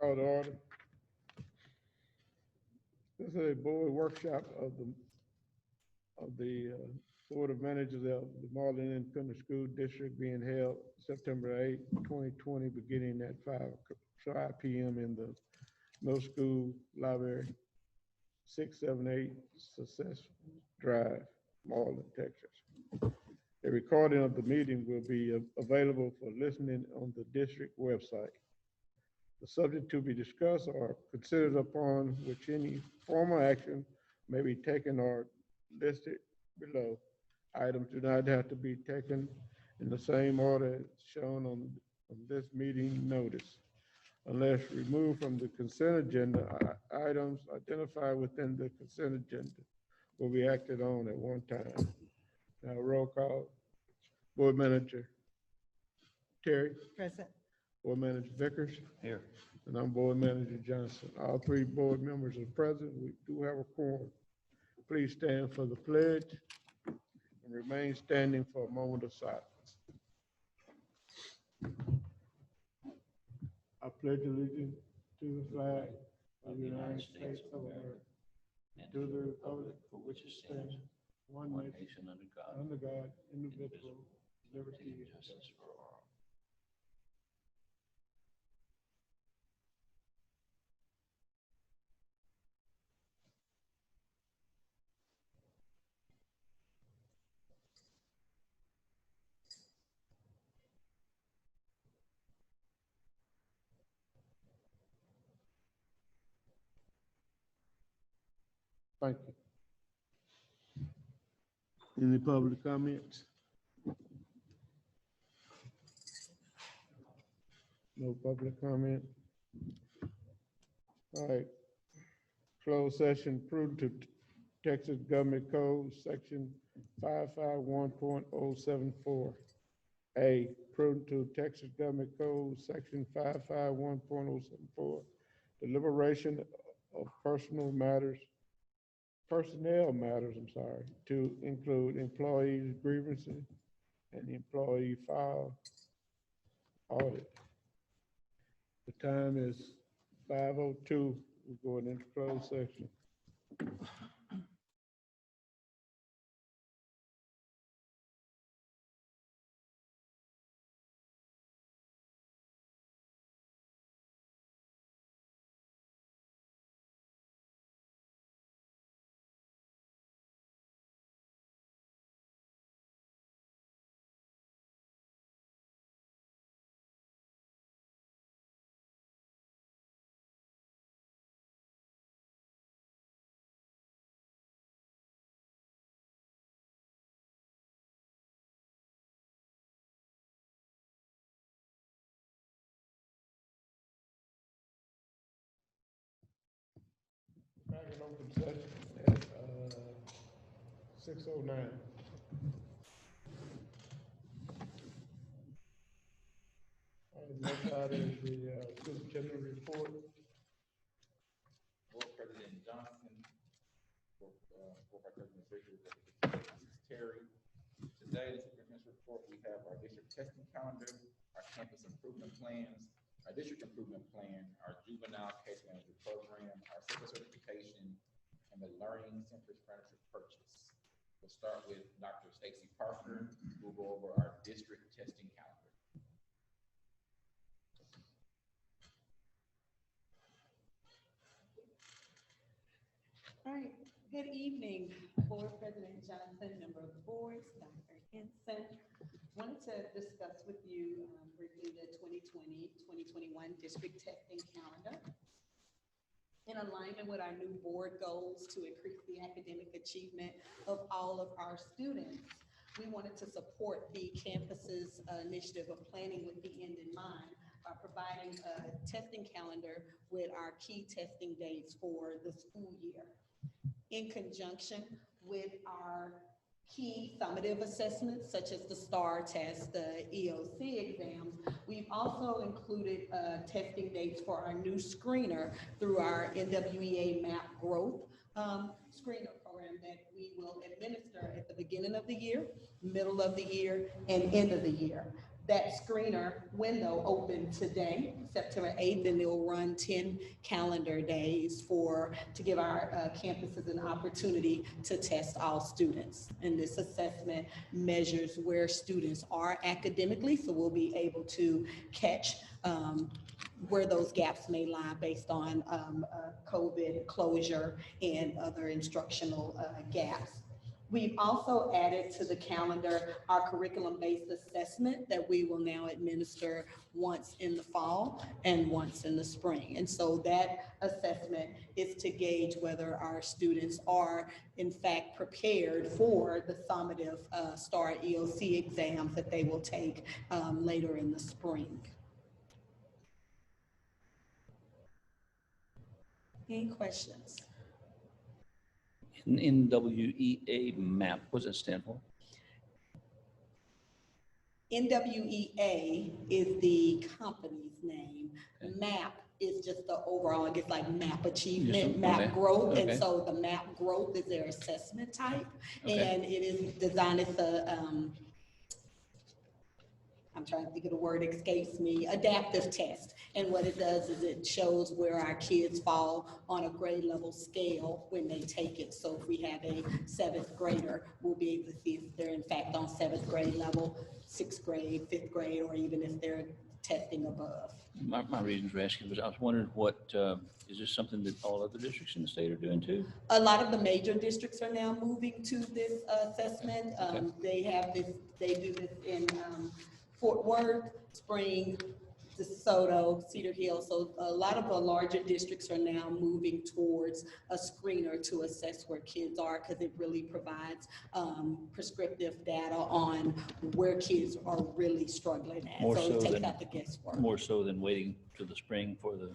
Call to order. This is a board workshop of the Board of Managers of the Marlin Independent School District being held September 8, 2020, beginning at 5 p.m. in the middle school library, 678 Success Drive, Marlin, Texas. A recording of the meeting will be available for listening on the district website. The subject to be discussed or considered upon which any formal action may be taken or listed below. Items do not have to be taken in the same order as shown on this meeting notice. Unless removed from the consent agenda, items identified within the consent agenda will be acted on at one time. Now, roll call. Board Manager Terry. Present. Board Manager Vickers. Here. And I'm Board Manager Johnson. All three board members are present. We do have a quorum. Please stand for the pledge and remain standing for a moment of silence. I pledge allegiance to the flag of the United States of America, and to the republic for which it stands, one nation under God, indivisible, liberty and justice for all. Thank you. Any public comments? No public comment? All right. Closed session prudent to Texas Government Code, Section 551.074. A, prudent to Texas Government Code, Section 551.074. Deliberation of personnel matters, to include employees' grievances and employee file audit. The time is 5:02. We're going into closed session. Back in open session at 6:09. Next item is the superintendent report. Board President Johnson, Board Vice President Fisher, Terry. Today, in the superintendent's report, we have our district testing calendar, our campus improvement plans, our district improvement plan, our juvenile case manager program, our CIPA certification, and the learning center furniture purchase. We'll start with Dr. Stacy Parker, who will go over our district testing calendar. All right, good evening, Board President Johnson, member of the boards, Dr. Henson. Wanted to discuss with you briefly the 2020-2021 district testing calendar. In alignment with our new board goals to increase the academic achievement of all of our students, we wanted to support the campus's initiative of planning with the end in mind by providing a testing calendar with our key testing dates for the school year. In conjunction with our key summative assessments, such as the STAR test, the EOC exams, we've also included testing dates for our new screener through our NWEA MAP growth screener program that we will administer at the beginning of the year, middle of the year, and end of the year. That screener window opened today, September 8th, and they'll run 10 calendar days to give our campuses an opportunity to test all students. And this assessment measures where students are academically, so we'll be able to catch where those gaps may lie based on COVID closure and other instructional gaps. We've also added to the calendar our curriculum-based assessment that we will now administer once in the fall and once in the spring. And so that assessment is to gauge whether our students are in fact prepared for the summative STAR EOC exams that they will take later in the spring. Any questions? NWEA MAP, what does that stand for? NWEA is the company's name. Okay. MAP is just the overall, I guess, like MAP achievement, Yes, MAP okay. growth. And Okay. so the MAP growth is their assessment type. Okay. And it is designed as I'm trying to think of the word, escapes me, adaptive test. And what it does is it shows where our kids fall on a grade level scale when they take it. So if we have a 7th grader, we'll be able to see if they're in fact on 7th grade level, 6th grade, 5th grade, or even if they're testing above. My reason for asking was I was wondering is this something that all other districts in the state are doing too? A lot of the major districts are now moving to this assessment. Okay. They do this in Fort Worth, Spring, DeSoto, Cedar Hill. So a lot of the larger districts are now moving towards a screener to assess where kids are, because it really provides prescriptive data on where kids are really struggling at. More So so it takes than- out the guesswork. More so than waiting to the spring for the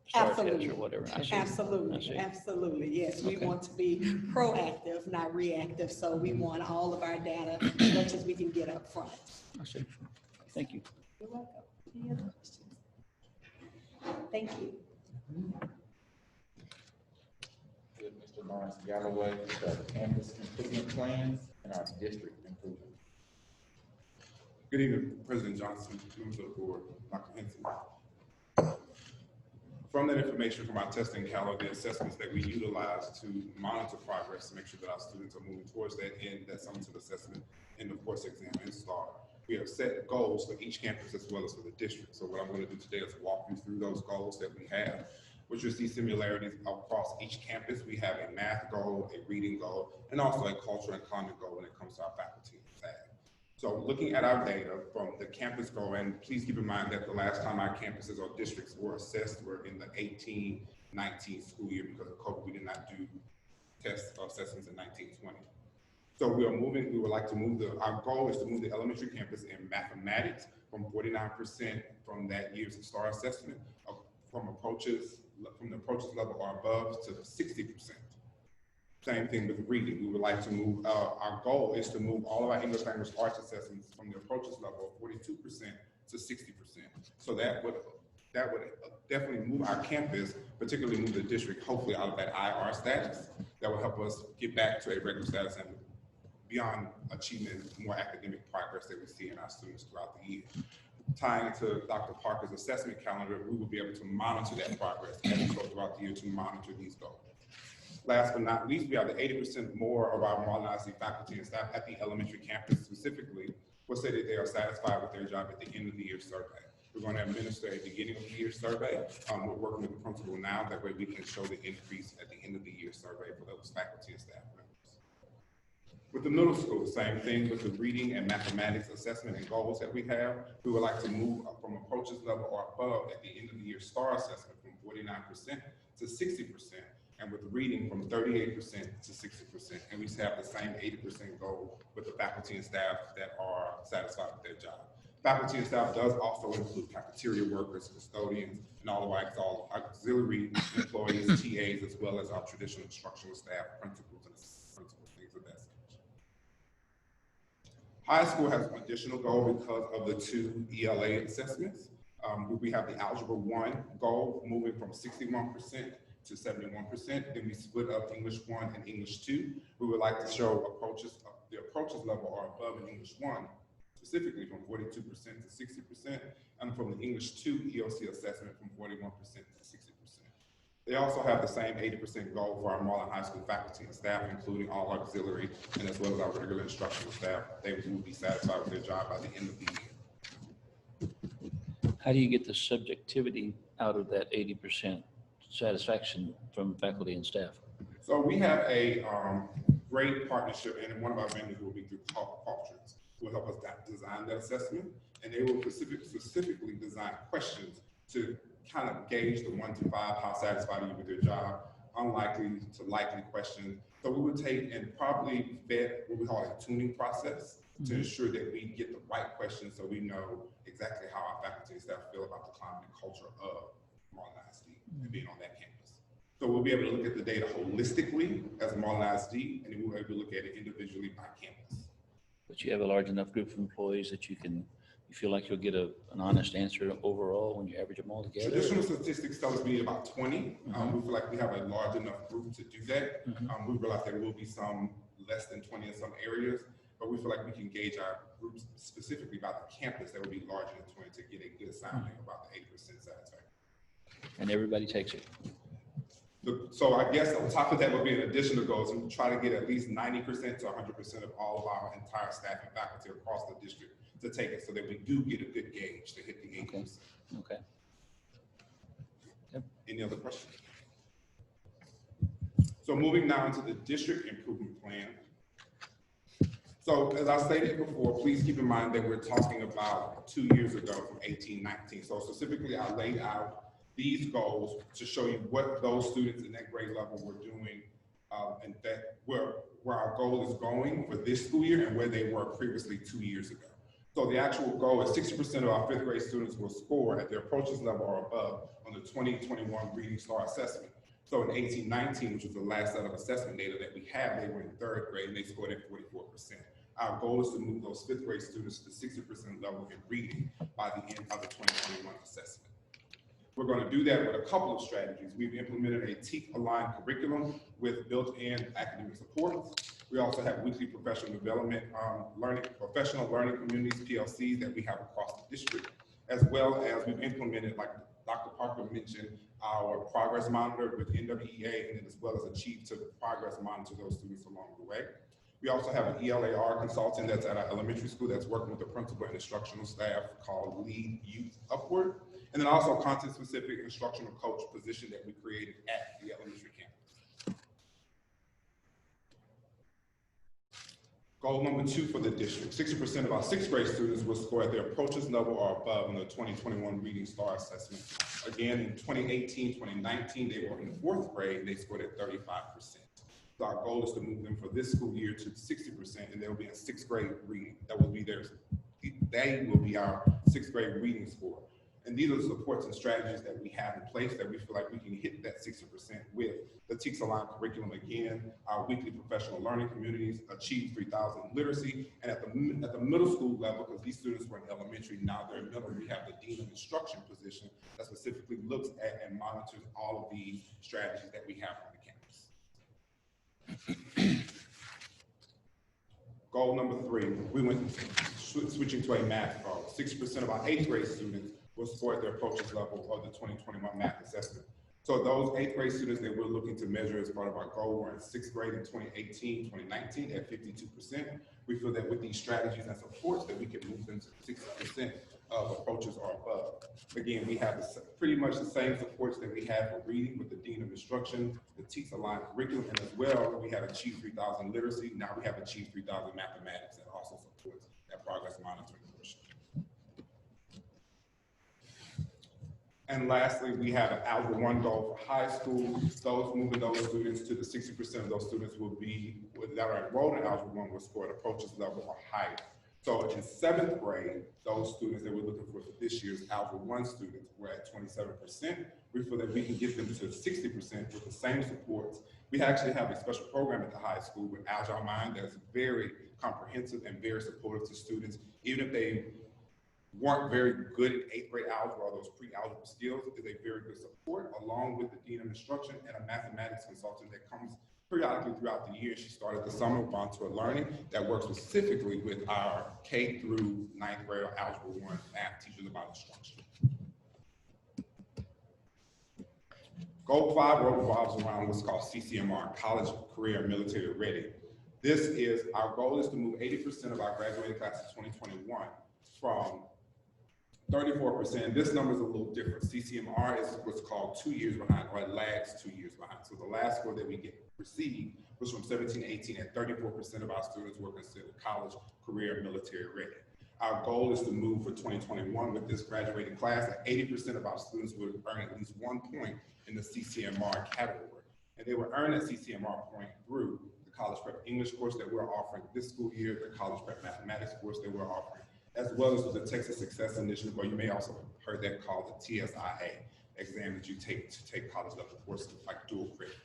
STAR test Absolutely. or whatever. I see. I Absolutely, see. absolutely, yes. We Okay. want to be proactive, not reactive, so we want all of our data as much as we can get up front. I see. Thank you. You're welcome. Any other questions? Thank you. With Mr. Lawrence Galloway, the campus improvement plans and our district improvement. Good evening, President Johnson, members of the board, Dr. Henson. From that information from our testing calendar, the assessments that we utilize to monitor progress to make sure that our students are moving towards that end, that summative assessment, and of course, exam and STAR. We have set goals for each campus as well as for the district. So what I'm going to do today is walk you through those goals that we have, which you'll see similarities across each campus. We have a math goal, a reading goal, and also a culture and climate goal when it comes to our faculty and staff. So looking at our data from the campus goal, and please keep in mind that the last time our campuses or districts were assessed were in the 18-19 school year. Because of COVID, we did not do tests or assessments in 19-20. So we would like to move our goal is to move the elementary campus in mathematics from 49% from that year's STAR assessment from the approaches level or above to 60%. Same thing with reading. We would like to move, our goal is to move all of our English language arts assessments from the approaches level of 42% to 60%. So that would definitely move our campus, particularly move the district, hopefully out of that IR status. That will help us get back to a regular status and beyond achieving more academic progress that we see in our students throughout the year. Tying to Dr. Parker's assessment calendar, we will be able to monitor that progress as we go throughout the year to monitor these goals. Last but not least, we have the 80% more of our modernizing faculty and staff at the elementary campus specifically will say that they are satisfied with their job at the end of the year survey. We're going to administer a beginning of the year survey. We're working with the principal now. That way we can show the increase at the end of the year survey for those faculty and staff members. With the middle school, same thing with the reading and mathematics assessment and goals that we have. We would like to move from approaches level or above at the end of the year STAR assessment from 49% to 60%, and with reading from 38% to 60%. And we have the same 80% goal with the faculty and staff that are satisfied with their job. Faculty and staff does also include cafeteria workers, custodians, and all of our auxiliary employees, TAs, as well as our traditional instructional staff, principals, and assistant principals, things of that sort. High school has an additional goal because of the 2 ELA assessments. We have the Algebra 1 goal moving from 61% to 71%. Then we split up English 1 and English 2. We would like to show the approaches level or above in English 1 specifically from 42% to 60%, and from the English 2 EOC assessment from 41% to 60%. They also have the same 80% goal for our Marlin High School faculty and staff, including all auxiliary and as well as our regular instructional staff. They will be satisfied with their job by the end of the year. How do you get the subjectivity out of that 80% satisfaction from faculty and staff? So we have a great partnership, and one of our vendors will be through Cultures, who will help us design that assessment, and they will specifically design questions to kind of gauge the 1 to 5, how satisfied are you with your job, unlikely to likely questions. So we would take and probably vet what we call a tuning process to ensure that we get the right questions so we know exactly how our faculty and staff feel about the climate and culture of Marlin ISD and being on that campus. So we'll be able to look at the data holistically as Marlin ISD, and then we'll be able to look at it individually by campus. But you have a large enough group of employees that you feel like you'll get an honest answer overall when you average them all together? Traditional statistics tell us we need about 20. We feel like we have a large enough group to do that. We realize there will be some less than 20 in some areas, but we feel like we can gauge our groups specifically by the campus that will be larger than 20 to get a good sounding about the 80% satisfaction. And everybody takes it? So I guess on top of that would be an additional goal to try to get at least 90% to 100% of all of our entire staff and faculty across the district to take it so that we do get a good gauge to hit the 80%. Okay. Yep. Any other questions? So moving now into the district improvement plan. So as I stated before, please keep in mind that we're talking about 2 years ago from 18-19. So specifically, I laid out these goals to show you what those students in that grade level were doing and that where our goal is going for this school year and where they were previously 2 years ago. So the actual goal is 60% of our 5th grade students will score at their approaches level or above on the 2021 Reading Star Assessment. So in 18-19, which was the last set of assessment data that we have, they were in 3rd grade and they scored at 44%. Our goal is to move those 5th grade students to the 60% level in reading by the end of the 2021 assessment. We're going to do that with a couple of strategies. We've implemented a TEAC-aligned curriculum with built-in academic supports. We also have weekly professional development, professional learning communities, PLCs, that we have across the district, as well as we've implemented, like Dr. Parker mentioned, our progress monitor with NWEA, and then as well as Achieve to Progress monitor those students along the way. We also have an ELAR consultant that's at our elementary school that's working with the principal and instructional staff called Lead Youth Upward. And then also a content-specific instructional coach position that we created at the elementary campus. Goal number 2 for the district, 60% of our 6th grade students will score at their approaches level or above in the 2021 Reading Star Assessment. Again, in 2018, 2019, they were in the 4th grade and they scored at 35%. So our goal is to move them for this school year to 60%, and they'll be in 6th grade reading. That will be they will be our 6th grade reading score. And these are the supports and strategies that we have in place that we feel like we can hit that 60% with the TEAC-aligned curriculum again, our weekly professional learning communities, Achieve 3000 literacy, and at the middle school level, because these students were in elementary, now they're in middle, we have the Dean of Instruction position that specifically looks at and monitors all of these strategies that we have on the campus. Goal number 3, we went switching to a math goal. 60% of our 8th grade students will score at their approaches level of the 2021 math assessment. So those 8th grade students that we're looking to measure as part of our goal were in 6th grade in 2018, 2019 at 52%. We feel that with these strategies and supports that we can move them to 60% of approaches or above. Again, we have pretty much the same supports that we had for reading with the Dean of Instruction, the TEAC-aligned curriculum, and as well, we have Achieve 3000 literacy. Now we have Achieve 3000 mathematics that also supports that progress monitoring portion. And lastly, we have an Algebra 1 goal for high school. Moving those students to the 60% of those students that are enrolled in Algebra 1 will score at approaches level or higher. So in 7th grade, those students that we're looking for this year's Algebra 1 students were at 27%. We feel that we can get them to 60% with the same supports. We actually have a special program at the high school with Agile Mind that's very comprehensive and very supportive to students, even if they weren't very good at 8th grade algebra or those pre-algebra skills. Is a very good support, along with the Dean of Instruction and a mathematics consultant that comes periodically throughout the year, she started the Summer of On-Tour Learning that works specifically with our K through 9th grade or Algebra 1 math teachers about instruction. Goal 5 revolves around what's called CCMR, College, Career, Military Ready. Our goal is to move 80% of our graduating class of 2021 from 34%. This number is a little different. CCMR is what's called 2 years behind, or it lags 2 years behind. So the last score that we received was from 17-18, and 34% of our students were considered college, career, military ready. Our goal is to move for 2021 with this graduating class that 80% of our students would earn at least 1 point in the CCMR category. And they would earn a CCMR point through the college prep English course that we're offering this school year, the college prep mathematics course that we're offering, as well as the Texas Success Initiative, or you may also have heard that called the TSIA exam that you take to take college level courses like dual credit.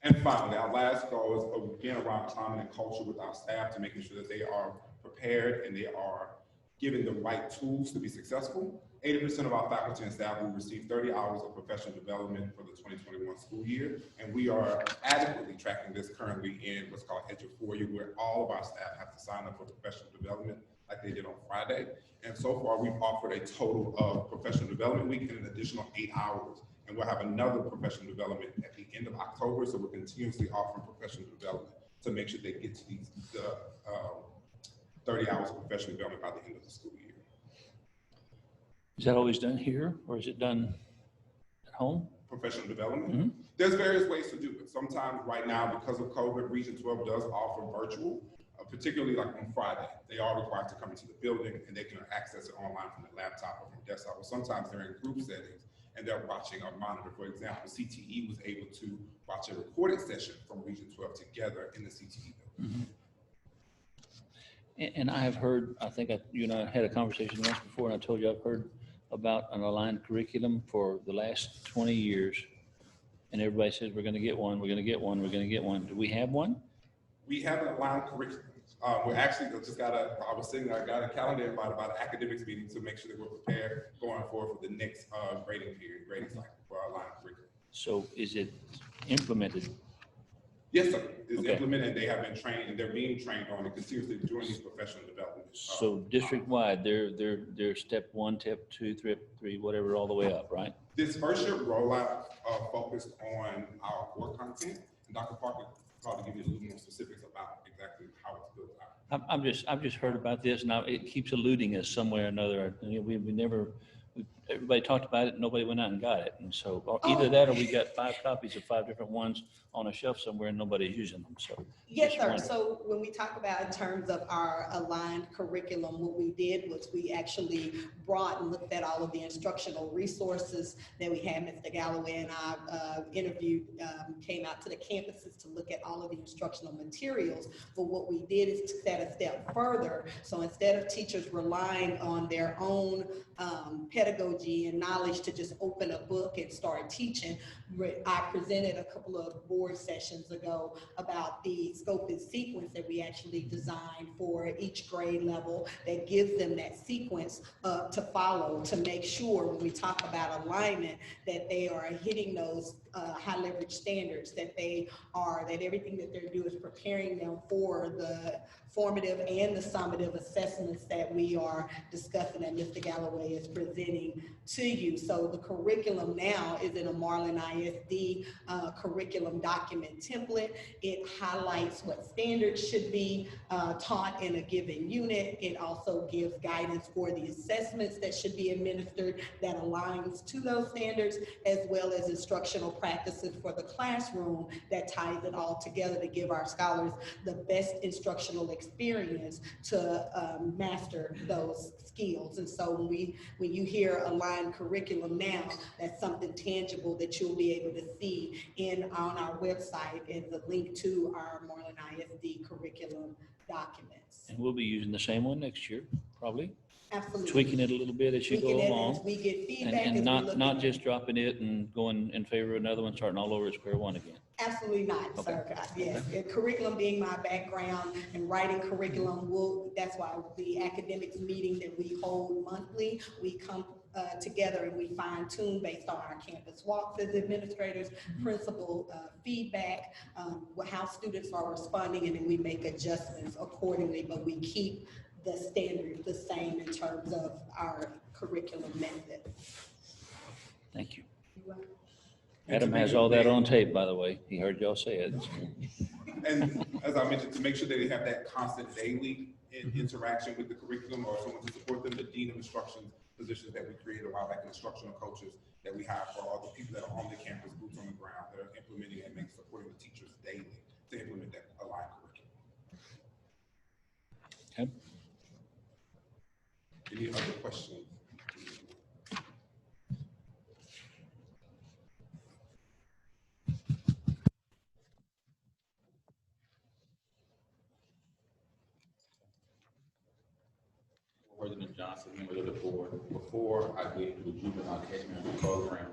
And finally, our last goal is again around climate and culture with our staff to making sure that they are prepared and they are given the right tools to be successful. 80% of our faculty and staff will receive 30 hours of professional development for the 2021 school year. And we are adequately tracking this currently in what's called Edu4U, where all of our staff have to sign up for professional development like they did on Friday. And so far, we've offered a total of professional development week and an additional 8 hours. And we'll have another professional development at the end of October. So we're continuously offering professional development to make sure they get to these 30 hours of professional development by the end of the school year. Is that always done here, or is it done at home? Professional development. Mm-hmm. There's various ways to do it. Sometimes right now, because of COVID, Region 12 does offer virtual, particularly like on Friday. They are required to come into the building and they can access it online from their laptop or from desktop. Or sometimes they're in group settings and they're watching a monitor. For example, CTE was able to watch a recorded session from Region 12 together in the CTE building. Mm-hmm. And I have heard, I think you and I had a conversation once before, and I told you I've heard about an aligned curriculum for the last 20 years. And everybody says, we're going to get one, we're going to get one, we're going to get one. Do we have one? We have an aligned curriculum. We're actually I got a calendar invite about an academics meeting to make sure that we're prepared going forward for the next grading cycle for our aligned curriculum. So is it implemented? Yes, sir. It's Okay. implemented. They have been trained and they're being trained on it continuously during these professional development. So district-wide, they're step 1, step 2, step 3, whatever, all the way up, right? This first year rollout focused on our core content. And Dr. Parker will probably give you a little more specifics about exactly how it's built out. I've just heard about this, and it keeps eluding us some way or another. Everybody talked about it, nobody went out and got it. And so either that or we got 5 copies of 5 different ones on a shelf somewhere and nobody's using them, so. Yes, just sir. wondering. So when we talk about in terms of our aligned curriculum, what we did was we actually brought and looked at all of the instructional resources that we had. Mr. Galloway and I came out to the campuses to look at all of the instructional materials. But what we did is to set a step further. So instead of teachers relying on their own pedagogy and knowledge to just open a book and start teaching, I presented a couple of board sessions ago about the scope and sequence that we actually designed for each grade level that gives them that sequence to follow to make sure when we talk about alignment that they are hitting those high leverage standards, that everything that they're doing is preparing them for the formative and the summative assessments that we are discussing that Mr. Galloway is presenting to you. So the curriculum now is in a Marlin ISD curriculum document template. It highlights what standards should be taught in a given unit. It also gives guidance for the assessments that should be administered that aligns to those standards, as well as instructional practices for the classroom that ties it all together to give our scholars the best instructional experience to master those skills. And so when you hear aligned curriculum now, that's something tangible that you'll be able to see on our website as a link to our Marlin ISD curriculum documents. And we'll be using the same one next year, probably. Absolutely. Tweaking it a little bit as you go along. As we get feedback. And not just dropping it and going in favor of another one, starting all over at square one again. Absolutely not, Okay. sir. Yes, and curriculum being my background and writing curriculum, that's why the academics meeting that we hold monthly, we come together and we fine tune based on our campus walks as administrators, principal feedback, how students are responding, and then we make adjustments accordingly, but we keep the standards the same in terms of our curriculum method. Thank you. You're welcome. Adam has all that on tape, by the way. He heard y'all say it. And as I mentioned, to make sure that they have that constant daily interaction with the curriculum or someone to support them, the dean of instruction positions that we created a while back, instructional coaches that we hire for all the people that are on the campus, boots on the ground, that are implementing and supporting the teachers daily to implement that aligned curriculum. Okay. Any other questions? President Johnson, members of the board, before I get into the juvenile case management program,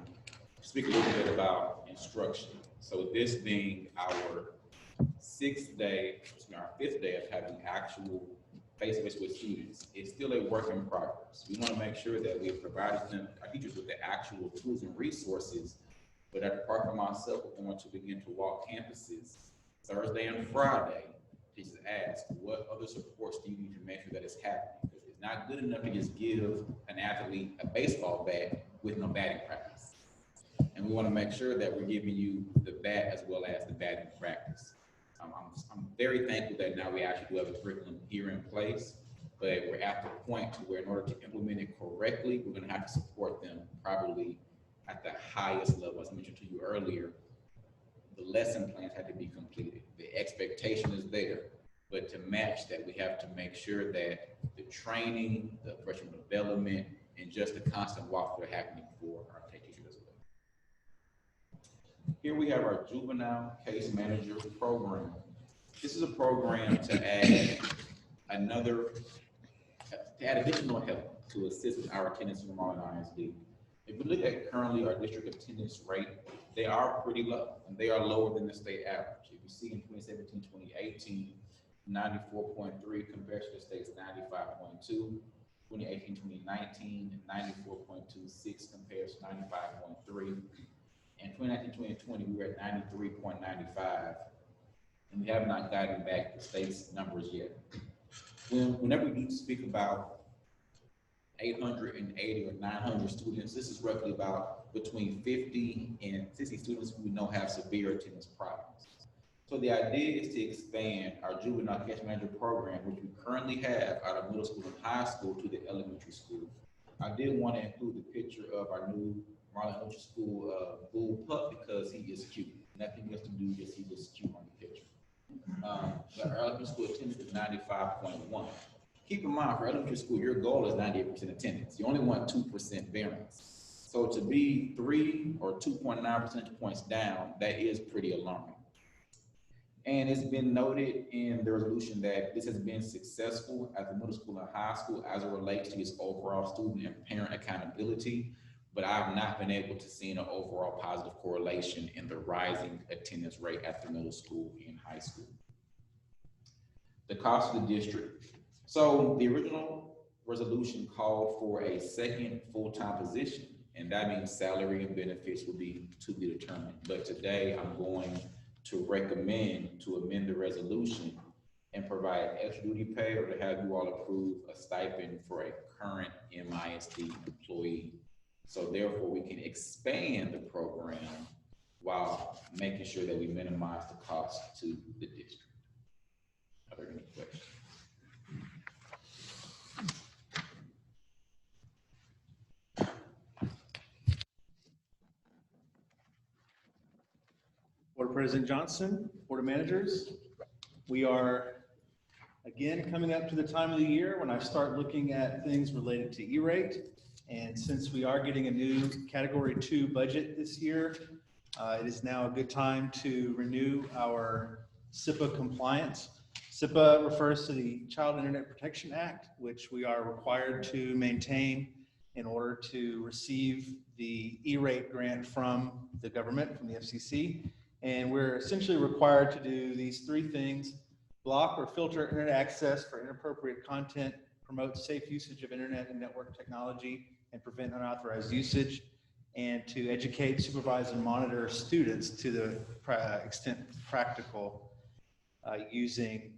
speak a little bit about instruction. So this being our fifth day of having actual face-to-face with students, it's still a work in progress. We want to make sure that we have provided them, our teachers, with the actual tools and resources. But Dr. Parker and myself are going to begin to walk campuses Thursday and Friday. Teachers ask, what other supports do you need to make sure that it's happening? Because it's not good enough to just give an athlete a baseball bat with no batting practice. And we want to make sure that we're giving you the bat as well as the batting practice. I'm very thankful that now we actually do have a curriculum here in place, but we're at the point to where in order to implement it correctly, we're going to have to support them probably at the highest level. As I mentioned to you earlier, the lesson plans have to be completed. The expectation is there, but to match that, we have to make sure that the training, the professional development, and just the constant walkthrough are happening for our teachers as well. Here we have our juvenile case manager program. This is a program to add additional help to assist with our attendance from our ISD. If we look at currently our district attendance rate, they are pretty low, and they are lower than the state average. If you see in 2017, 2018, 94.3 compared to the state's 95.2, 2018, 2019, 94.26 compared to 95.3. And 2019, 2020, we were at 93.95, and we have not gotten back the state's numbers yet. Whenever we speak about 880 or 900 students, this is roughly about between 50 and 60 students who we know have severe attendance problems. So the idea is to expand our juvenile case manager program, which we currently have out of middle school and high school, to the elementary school. I did want to include the picture of our new Marlin Elementary School bull pup because he is cute. Nothing else to do, just he was cute on the picture. But our elementary school attendance is 95.1. Keep in mind, for elementary school, your goal is 98% attendance. You only want 2% variance. So to be 3 or 2.9 percentage points down, that is pretty alarming. And it's been noted in the resolution that this has been successful at the middle school and high school as it relates to its overall student and parent accountability, but I have not been able to see an overall positive correlation in the rising attendance rate at the middle school and high school. The cost of the district. So the original resolution called for a second full-time position, and that means salary and benefits will be to be determined. But today I'm going to recommend to amend the resolution and provide extra duty pay, or to have you all approve a stipend for a current MISD employee. So therefore we can expand the program while making sure that we minimize the cost to the district. Are there any questions? Board President Johnson, Board of Managers, we are again coming up to the time of the year when I start looking at things related to E-rate. And since we are getting a new Category 2 budget this year, it is now a good time to renew our CIPA compliance. CIPA refers to the Child Internet Protection Act, which we are required to maintain in order to receive the E-rate grant from the government, from the FCC. And we're essentially required to do these 3 things: block or filter internet access for inappropriate content, promote safe usage of internet and network technology, and prevent unauthorized usage, and to educate, supervise, and monitor students to the extent practical using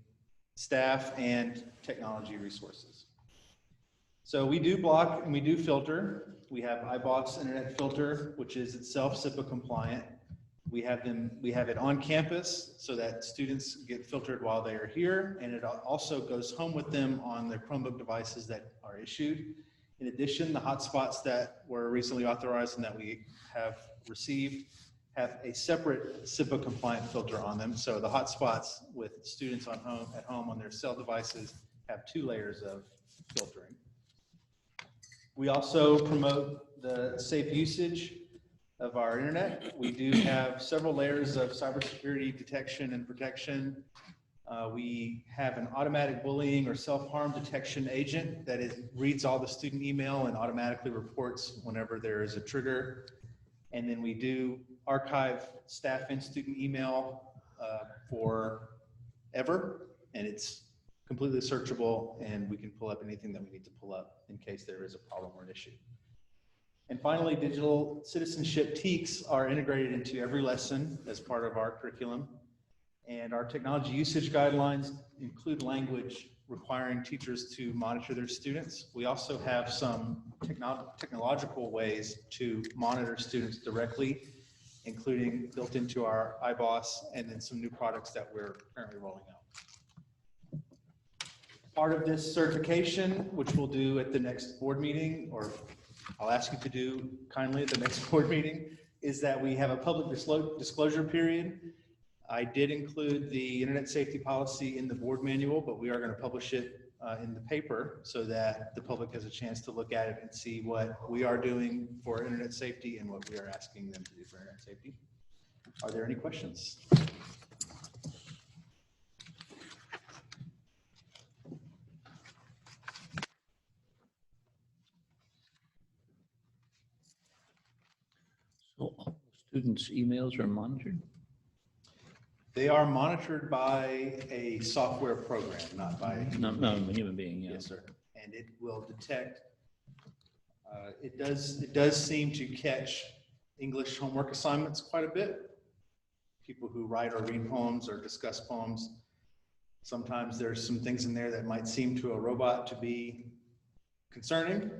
staff and technology resources. So we do block and we do filter. We have iBox Internet Filter, which is itself CIPA compliant. We have it on campus so that students get filtered while they are here, and it also goes home with them on their Chromebook devices that are issued. In addition, the hotspots that were recently authorized and that we have received have a separate CIPA compliant filter on them. So the hotspots with students at home on their cell devices have 2 layers of filtering. We also promote the safe usage of our internet. We do have several layers of cybersecurity detection and protection. We have an automatic bullying or self-harm detection agent that reads all the student email and automatically reports whenever there is a trigger. And then we do archive staff and student email forever, and it's completely searchable, and we can pull up anything that we need to pull up in case there is a problem or an issue. And finally, digital citizenship TEKs are integrated into every lesson as part of our curriculum. And our technology usage guidelines include language requiring teachers to monitor their students. We also have some technological ways to monitor students directly, including built into our iBoss, and then some new products that we're currently rolling out. Part of this certification, which we'll do at the next board meeting, or I'll ask you to do kindly at the next board meeting, is that we have a public disclosure period. I did include the internet safety policy in the board manual, but we are going to publish it in the paper so that the public has a chance to look at it and see what we are doing for internet safety and what we are asking them to do for internet safety. Are there any questions? So all students' emails are monitored? They are monitored by a software program, not by No, a human being, yeah. Yes, sir. And it will detect. It does seem to catch English homework assignments quite a bit. People who write or read poems or discuss poems. Sometimes there's some things in there that might seem to a robot to be concerning,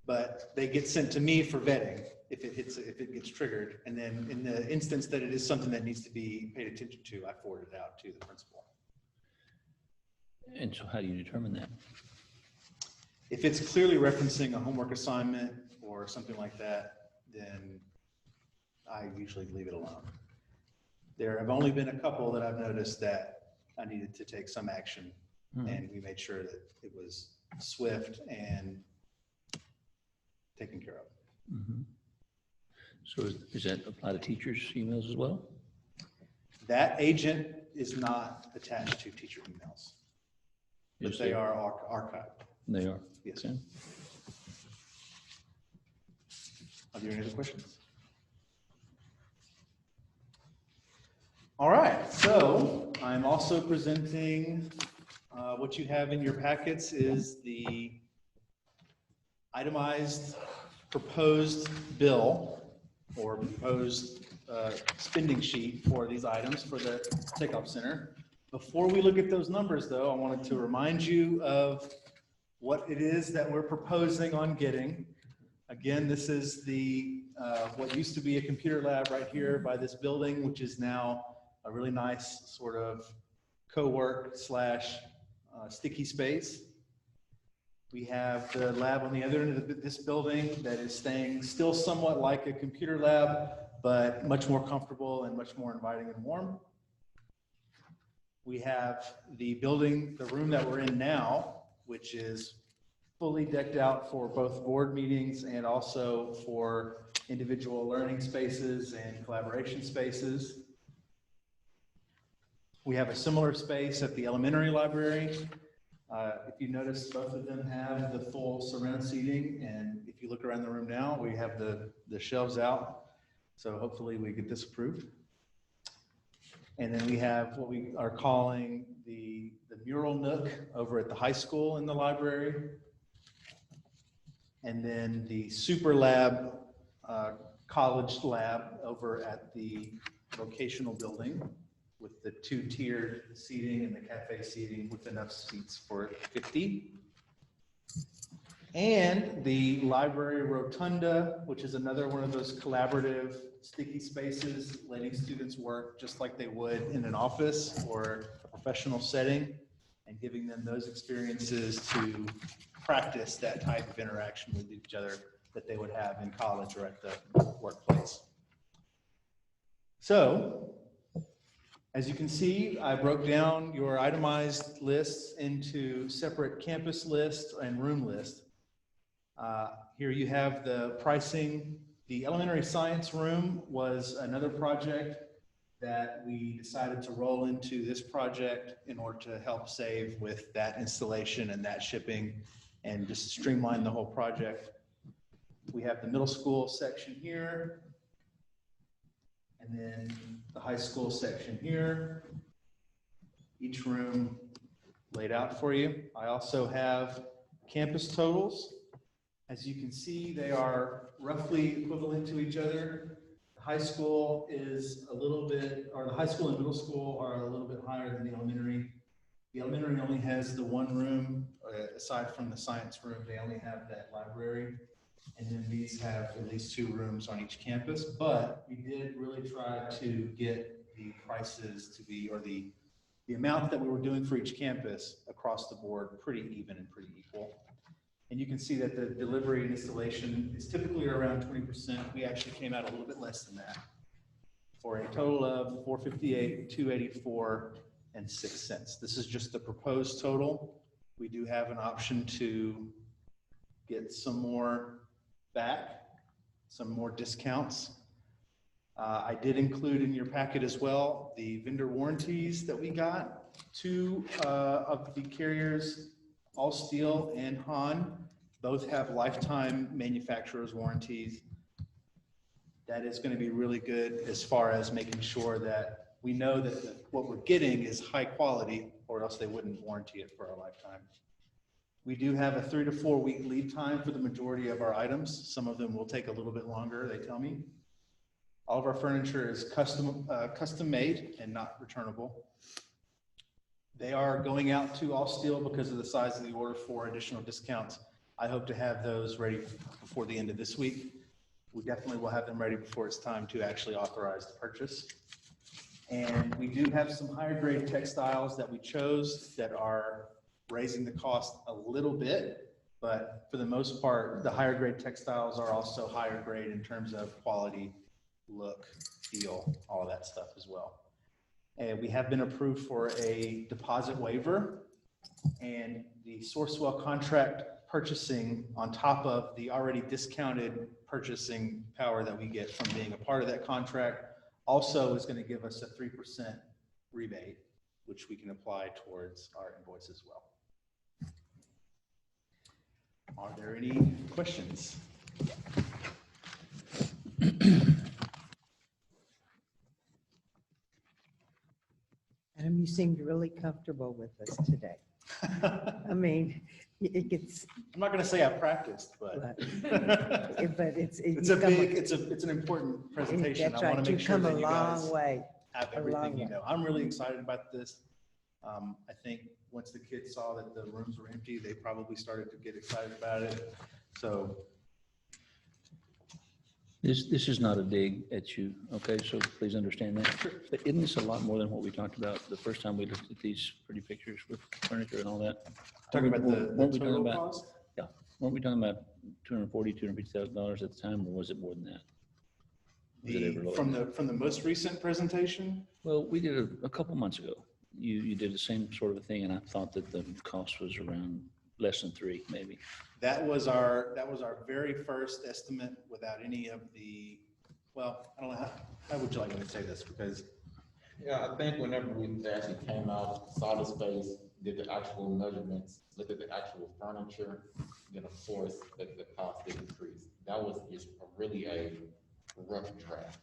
but they get sent to me for vetting if it gets triggered. And then in the instance that it is something that needs to be paid attention to, I forward it out to the principal. And so how do you determine that? If it's clearly referencing a homework assignment or something like that, then I usually leave it alone. There have only been a couple that I've noticed that I needed to take some action, and we made sure that it was swift and taken care of. Mm-hmm. So does that apply to teachers' emails as well? That agent is not attached to teacher emails, but Yes, they are archived. They are? Yes. Okay. Are there any other questions? All right, so I'm also presenting what you have in your packets is the itemized proposed bill or proposed spending sheet for these items for the Takeoff Center. Before we look at those numbers, though, I wanted to remind you of what it is that we're proposing on getting. Again, this is the what used to be a computer lab right here by this building, which is now a really nice sort of co-work / sticky space. We have the lab on the other end of this building that is staying still somewhat like a computer lab, but much more comfortable and much more inviting and warm. We have the building, the room that we're in now, which is fully decked out for both board meetings and also for individual learning spaces and collaboration spaces. We have a similar space at the elementary library. If you notice, both of them have the full surround seating, and if you look around the room now, we have the shelves out, so hopefully we get this approved. And then we have what we are calling the mural nook over at the high school in the library. And then the Super Lab, college lab over at the vocational building with the 2-tiered seating and the cafe seating with enough seats for 50. And the library rotunda, which is another one of those collaborative sticky spaces, letting students work just like they would in an office or a professional setting, and giving them those experiences to practice that type of interaction with each other that they would have in college or at the workplace. So, as you can see, I broke down your itemized lists into separate campus lists and room lists. Here you have the pricing. The elementary science room was another project that we decided to roll into this project in order to help save with that installation and that shipping and just streamline the whole project. We have the middle school section here, and then the high school section here. Each room laid out for you. I also have campus totals. As you can see, they are roughly equivalent to each other. The high school is a little bit, or the high school and middle school are a little bit higher than the elementary. The elementary only has the one room, aside from the science room, they only have that library. And then these have at least 2 rooms on each campus, but we did really try to get the prices to be, or the amount that we were doing for each campus across the board pretty even and pretty equal. And you can see that the delivery and installation is typically around 20%. We actually came out a little bit less than that for a total of $458, $284, and 6 cents. This is just the proposed total. We do have an option to get some more back, some more discounts. I did include in your packet as well the vendor warranties that we got. 2 of the carriers, All Steel and Han, both have lifetime manufacturer's warranties. That is going to be really good as far as making sure that we know that what we're getting is high quality, or else they wouldn't warranty it for a lifetime. We do have a 3 to 4 week lead time for the majority of our items. Some of them will take a little bit longer, they tell me. All of our furniture is custom made and not returnable. They are going out to All Steel because of the size of the order for additional discounts. I hope to have those ready before the end of this week. We definitely will have them ready before it's time to actually authorize the purchase. And we do have some higher grade textiles that we chose that are raising the cost a little bit, but for the most part, the higher grade textiles are also higher grade in terms of quality, look, feel, all of that stuff as well. And we have been approved for a deposit waiver, and the Sourcewell contract purchasing on top of the already discounted purchasing power that we get from being a part of that contract also is going to give us a 3% rebate, which we can apply towards our invoice as well. Are there any questions? Adam, you seemed really comfortable with us today. I mean, it gets. I'm not going to say I practiced, but it's an important presentation. That's I want right. to make You've sure come a that you guys long way. have A everything long you way. know. I'm really excited about this. I think once the kids saw that the rooms were empty, they probably started to get excited about it. So This is not a dig at you, okay? So please understand that. But isn't this a lot more than what we talked about the first time we looked at these pretty pictures with furniture and all that? talking about Weren't the we talking total about- cost. Yeah, weren't we talking about $240,000, $250,000 at the time, or was it more than that? Was it ever lower than that? From the most recent presentation, Well, we did a couple months ago. You did the same sort of a thing, and I thought that the cost was around less than 3, maybe. that was our very first estimate without any of the, well, I don't know, how would you like me to say this? Because Yeah, I think whenever we actually came out, saw the space, did the actual measurements, looked at the actual furniture, then of course, the cost did increase. That was just really a rough draft.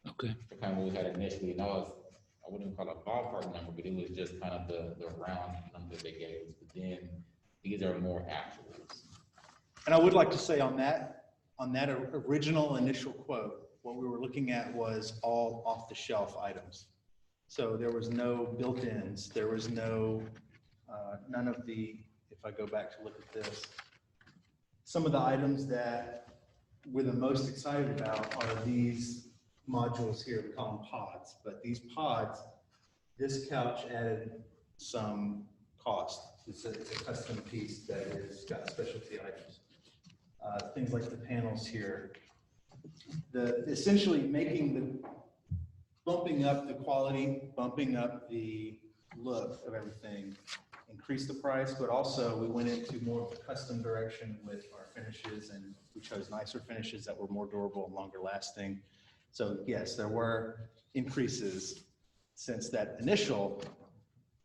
Okay. The kind of we had initially, and I wouldn't even call it a ballpark number, but it was just kind of the round number they gave us. But then these are more actuals. And I would like to say on that original initial quote, what we were looking at was all off-the-shelf items. So there was no built-ins, there was no, none of the, if I go back to look at this, some of the items that we're the most excited about are these modules here, we call them pods, but these pods, this couch added some cost. It's a custom piece that has got specialty items. Things like the panels here. Essentially bumping up the quality, bumping up the look of everything, increased the price, but also we went into more of a custom direction with our finishes, and we chose nicer finishes that were more durable and longer lasting. So yes, there were increases since that initial,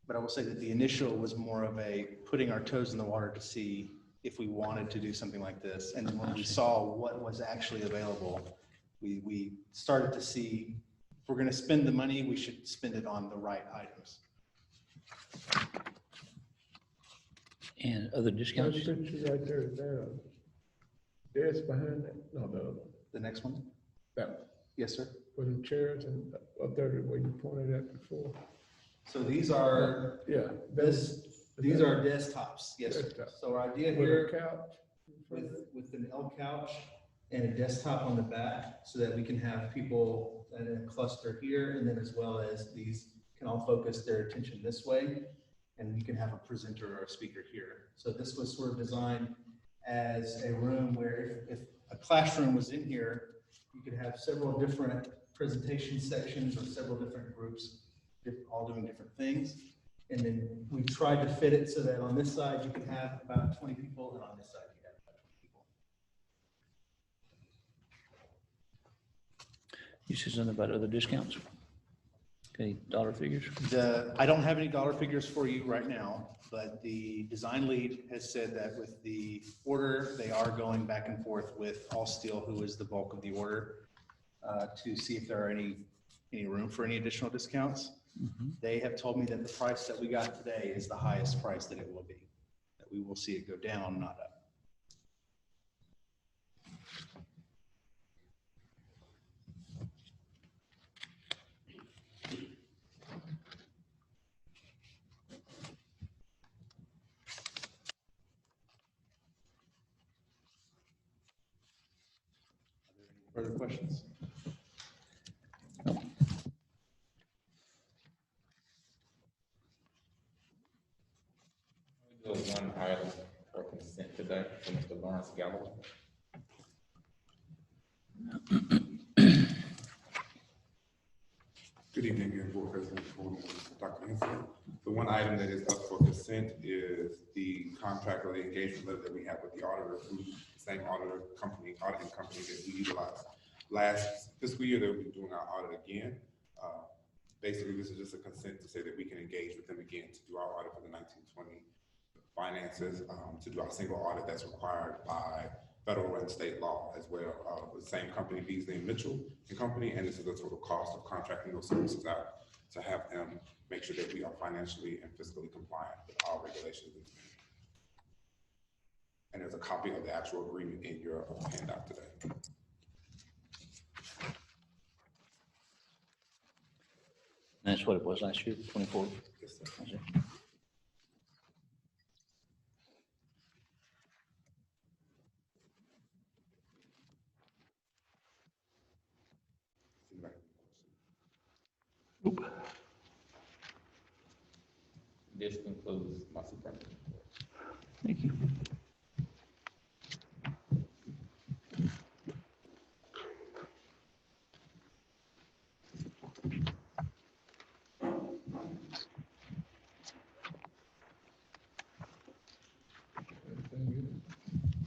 but I will say that the initial was more of a putting our toes in the water to see if we wanted to do something like this. And then when we saw what was actually available, we started to see if we're going to spend the money, we should spend it on the right items. And other discounts? There's a picture right there, there's behind that, no, the other one. The next one? That, Yes, sir. with them chairs and up there where you pointed at before. So these are, Yeah. these are desktops. Yes, sir. Desktop. So our idea With here a couch. with an L couch and a desktop on the back so that we can have people in a cluster here, and then as well as these can all focus their attention this way, and you can have a presenter or a speaker here. So this was sort of designed as a room where if a classroom was in here, you could have several different presentation sections or several different groups all doing different things. And then we tried to fit it so that on this side you could have about 20 people, and on this side you have about 20 people. You said something about other discounts? Okay, dollar figures? I don't have any dollar figures for you right now, but the design lead has said that with the order, they are going back and forth with All Steel, who is the bulk of the order, to see if there are any room for any additional discounts. Mhm. They have told me that the price that we got today is the highest price that it will be, that we will see it go down, not up. Further questions? We do one item for consent today from Mr. Lawrence Galloway. Good evening, again, Board President, Dr. Henson. The one item that is up for consent is the contract or the engagement letter that we have with the auditor, who's the same auditing company that we utilized last fiscal year. They'll be doing our audit again. Basically, this is just a consent to say that we can engage with them again to do our audit for the 1920 finances, to do our single audit that's required by federal and state law as well. The same company, Beasley and Mitchell and Company, and this is the total cost of contracting those services out to have them make sure that we are financially and fiscally compliant with all regulations. And there's a copy of the actual agreement in your handout today. That's what it was last year, 24. Yes, sir. Okay. This concludes my superintendent report. Thank you.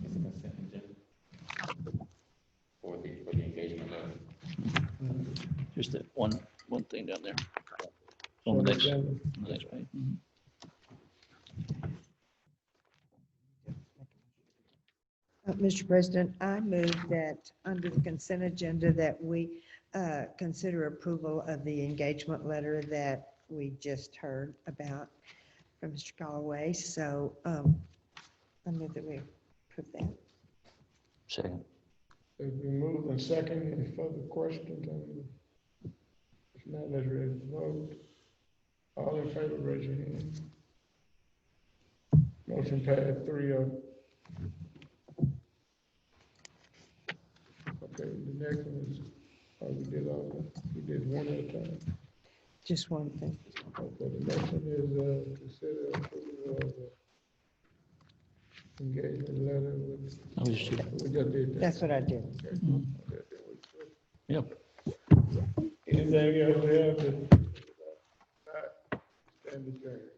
It's a consent agenda for the engagement letter. Just that one thing down there. On the next page. Mhm. Mr. President, I move that under the consent agenda that we consider approval of the engagement letter that we just heard about from Mr. Galloway. So I move that we approve that. Second. It's been moved and second. Any further questions on the? If not, let's ready to vote. All in favor, raise your hand. Motion passed 3-0. Okay, the next one is, we did one at a time. Just one thing. Okay, the next one is, consider approval of the engagement letter with. I was just- We just did that. That's what I did. Okay. Mhm. Okay, then we switch. Yep. Anything else we have to? Stand adjourned.